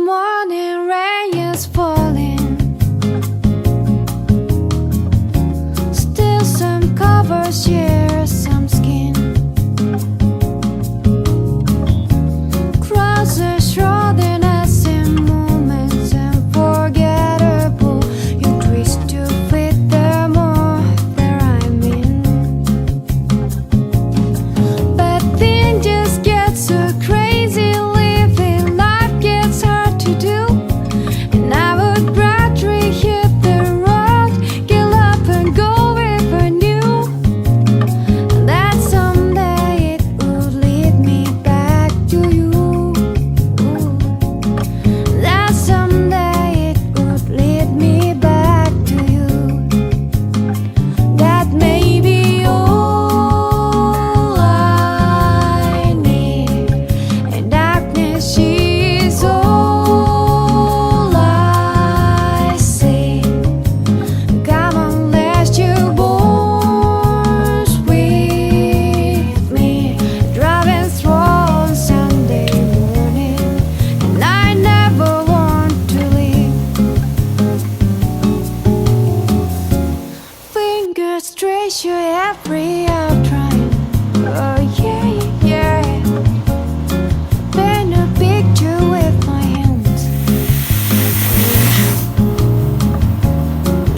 morning rain is falling. Still some covers share some skin. Cross the shoulders in moments unforgettable. You twist to fit the more that I'm in. But things just get so crazy. Living life gets hard to do. And I would rather hit the road, get up and go if I knew that someday it would lead me back to you. That someday it would lead me back to you. That may be all I need, and darkness is all I see. Come on, let's you bones with me, driving through on Sunday morning, and I never want to leave. Fingers trace you every hour trying. Oh yeah, yeah. Paint a picture with my hands.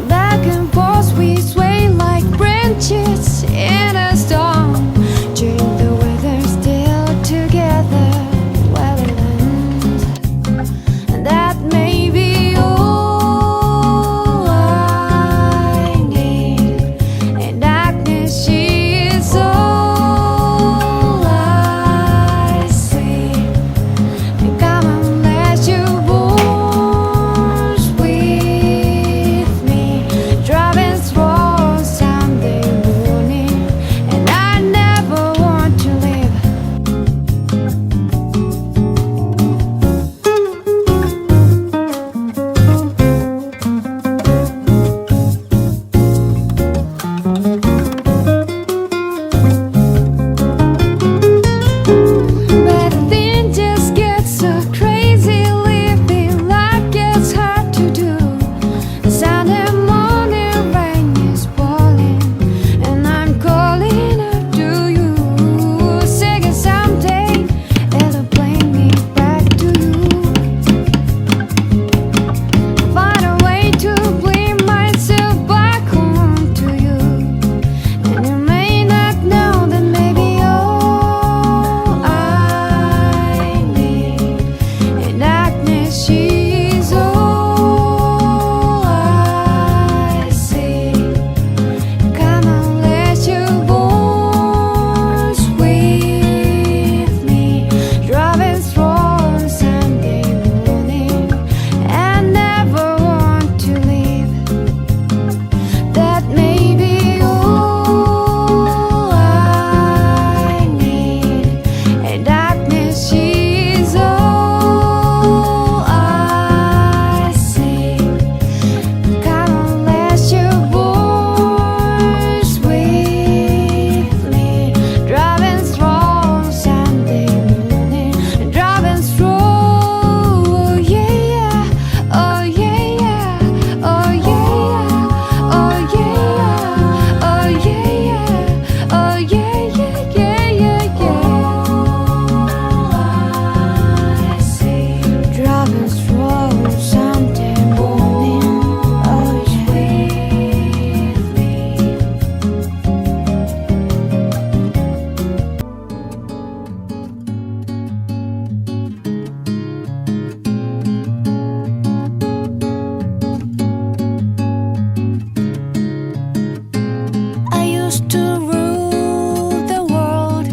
Back and forth we sway like branches in a storm. During the weather still together, wetlands. And that may be all I need, and darkness is all I see. And come on, let you bones with me, driving through on Sunday morning, and I never want to leave. But things just get so crazy. Living life gets hard to do. Sunday morning rain is falling, and I'm calling out to you. Saying someday it'll bring me back to you. Find a way to bring myself back home to you. And you may not know that maybe all I need, and darkness is all I see. Come on, let you bones with me, driving through on Sunday morning, and never want to leave. That may be all I need, and darkness is all I see. Come on, let you bones with me, driving through on Sunday morning, and driving through. Oh yeah, oh yeah, oh yeah, oh yeah, oh yeah, oh yeah, yeah, yeah, I see. Driving through on Sunday morning, oh with me. I used to rule the world.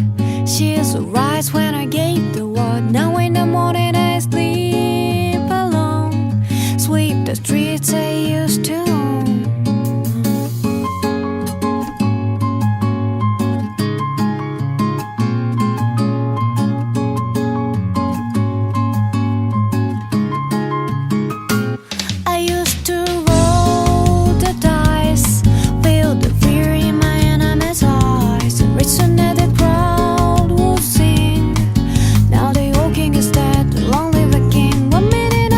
She's rise when I gave the word. Now in the morning I sleep alone. Sweep the streets I used to own. I used to roll the dice, feel the fear in my enemy's eyes. The reason that the crowd will sing. Now the old king is dead, long live the king. 1 minute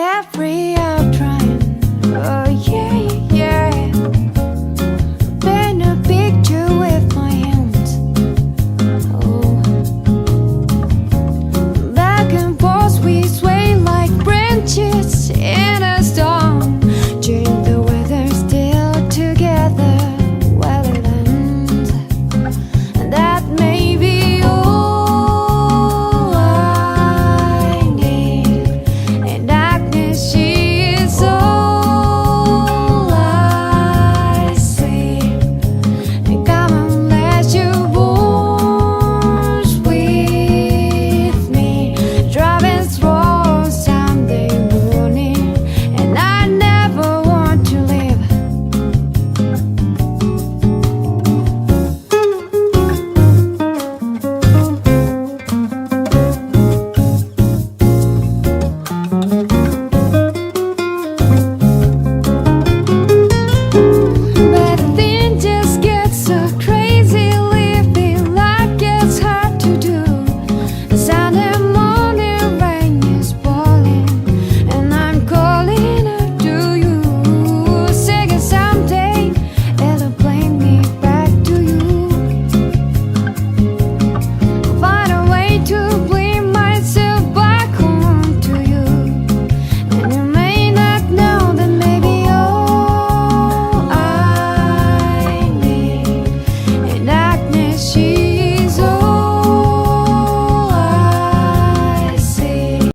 every